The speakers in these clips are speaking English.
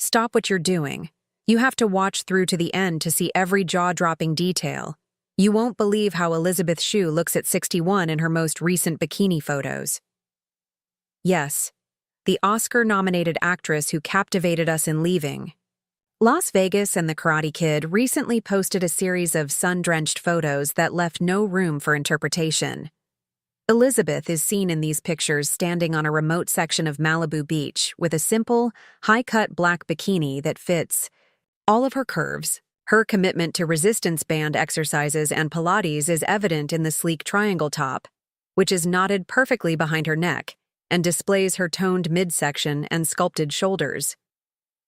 stop what you're doing. You have to watch through to the end to see every jaw-dropping detail. You won't believe how Elisabeth Shue looks at 61 in her most recent bikini photos. Yes, the Oscar-nominated actress who captivated us in Leaving. Las Vegas and the Karate Kid recently posted a series of sun-drenched photos that left no room for interpretation. Elisabeth is seen in these pictures standing on a remote section of Malibu Beach with a simple, high-cut black bikini that fits all of her curves. Her commitment to resistance band exercises and Pilates is evident in the sleek triangle top, which is knotted perfectly behind her neck and displays her toned midsection and sculpted shoulders.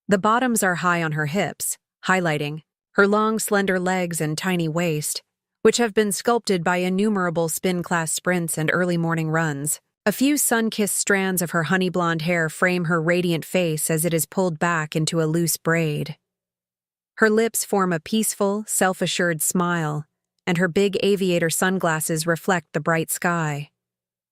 The bottoms are high on her hips, highlighting her long, slender legs and tiny waist, which have been sculpted by innumerable spin-class sprints and early morning runs. A few sun-kissed strands of her honey blonde hair frame her radiant face as it is pulled back into a loose braid. Her lips form a peaceful, self-assured smile, and her big aviator sunglasses reflect the bright sky.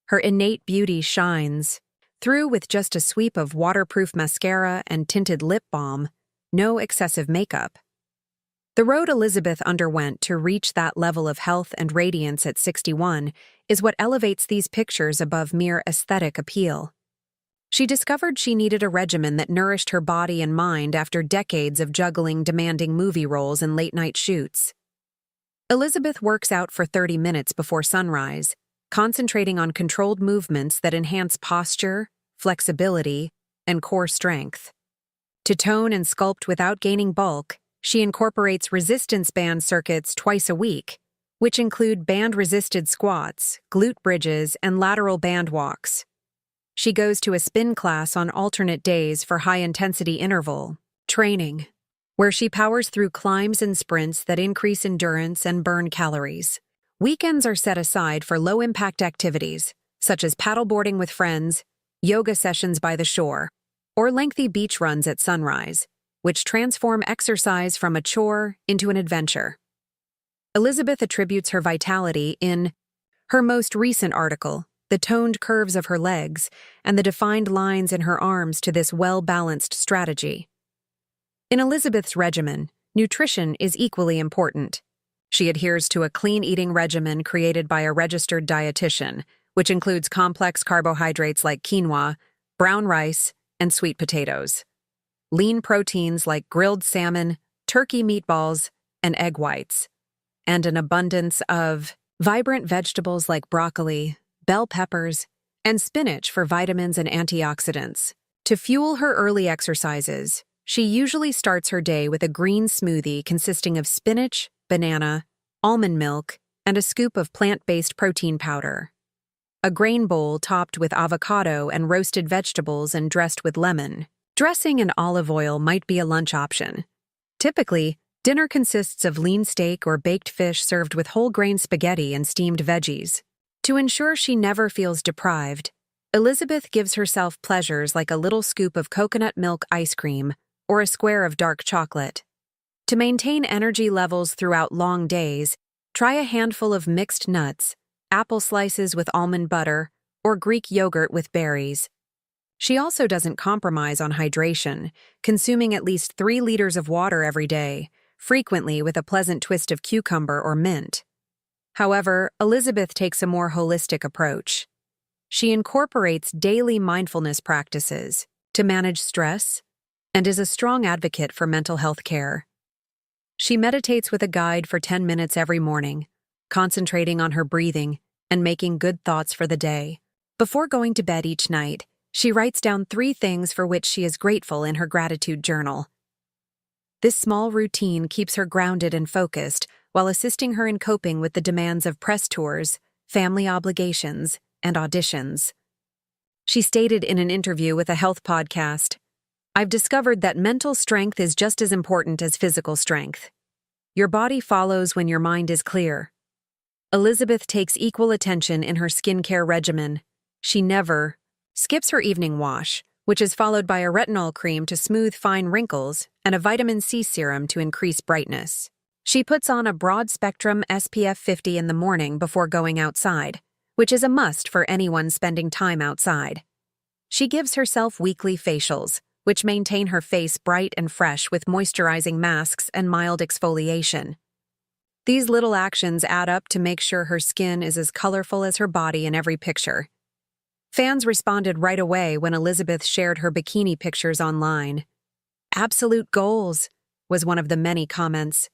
Her innate beauty shines through with just a sweep of waterproof mascara and tinted lip balm, no excessive makeup. The road Elisabeth underwent to reach that level of health and radiance at 61 is what elevates these pictures above mere aesthetic appeal. She discovered she needed a regimen that nourished her body and mind after decades of juggling demanding movie roles and late-night shoots. Elisabeth works out for 30 minutes before sunrise, concentrating on controlled movements that enhance posture, flexibility, and core strength. To tone and sculpt without gaining bulk, she incorporates resistance band circuits twice a week, which include band-resisted squats, glute bridges, and lateral band walks. She goes to a spin class on alternate days for high-intensity interval training, where she powers through climbs and sprints that increase endurance and burn calories. Weekends are set aside for low-impact activities, such as paddleboarding with friends, yoga sessions by the shore, or lengthy beach runs at sunrise, which transform exercise from a chore into an adventure. Elisabeth attributes her vitality in her most recent article, the toned curves of her legs and the defined lines in her arms to this well-balanced strategy. In Elisabeth's regimen, nutrition is equally important. She adheres to a clean-eating regimen created by a registered dietitian, which includes complex carbohydrates like quinoa, brown rice, and sweet potatoes, lean proteins like grilled salmon, turkey meatballs, and egg whites, and an abundance of vibrant vegetables like broccoli, bell peppers, and spinach for vitamins and antioxidants. To fuel her early exercises, she usually starts her day with a green smoothie consisting of spinach, banana, almond milk, and a scoop of plant-based protein powder. A grain bowl topped with avocado and roasted vegetables and dressed with lemon. Dressing and olive oil might be a lunch option. Typically, dinner consists of lean steak or baked fish served with whole-grain spaghetti and steamed veggies. To ensure she never feels deprived, Elisabeth gives herself pleasures like a little scoop of coconut milk ice cream or a square of dark chocolate. To maintain energy levels throughout long days, try a handful of mixed nuts, apple slices with almond butter, or Greek yogurt with berries. She also doesn't compromise on hydration, consuming at least 3 liters of water every day, frequently with a pleasant twist of cucumber or mint. However, Elisabeth takes a more holistic approach. She incorporates daily mindfulness practices to manage stress and is a strong advocate for mental health care. She meditates with a guide for 10 minutes every morning, concentrating on her breathing and making good thoughts for the day. Before going to bed each night, she writes down 3 things for which she is grateful in her gratitude journal. This small routine keeps her grounded and focused while assisting her in coping with the demands of press tours, family obligations, and auditions. She stated in an interview with a health podcast, "I've discovered that mental strength is just as important as physical strength. Your body follows when your mind is clear." Elisabeth takes equal attention in her skincare regimen. She never skips her evening wash, which is followed by a retinol cream to smooth fine wrinkles and a vitamin C serum to increase brightness. She puts on a broad-spectrum SPF 50 in the morning before going outside, which is a must for anyone spending time outside. She gives herself weekly facials, which maintain her face bright and fresh with moisturizing masks and mild exfoliation. These little actions add up to make sure her skin is as colorful as her body in every picture. Fans responded right away when Elisabeth shared her bikini pictures online. "Absolute goals," was one of the many comments.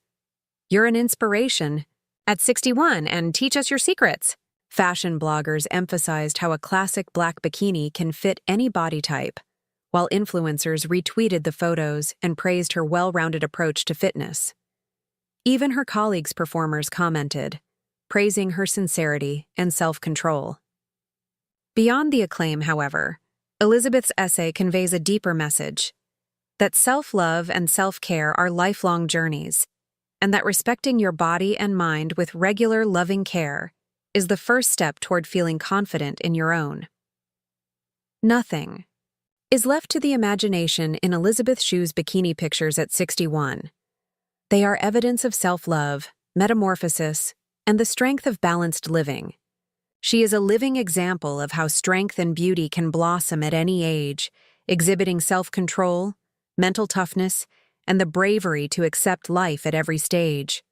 "You're an inspiration. At 61, and teach us your secrets." Fashion bloggers emphasized how a classic black bikini can fit any body type, while influencers retweeted the photos and praised her well-rounded approach to fitness. Even her colleagues' performers commented, praising her sincerity and self-control. Beyond the acclaim, however, Elisabeth's essay conveys a deeper message: that self-love and self-care are lifelong journeys, and that respecting your body and mind with regular loving care is the first step toward feeling confident in your own. Nothing is left to the imagination in Elisabeth Shue's bikini pictures at 61. They are evidence of self-love, metamorphosis, and the strength of balanced living. She is a living example of how strength and beauty can blossom at any age, exhibiting self-control, mental toughness, and the bravery to accept life at every stage.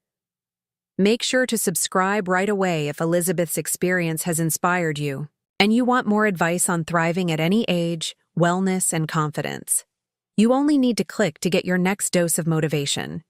Make sure to subscribe right away if Elisabeth's experience has inspired you, and you want more advice on thriving at any age, wellness, and confidence. You only need to click to get your next dose of motivation.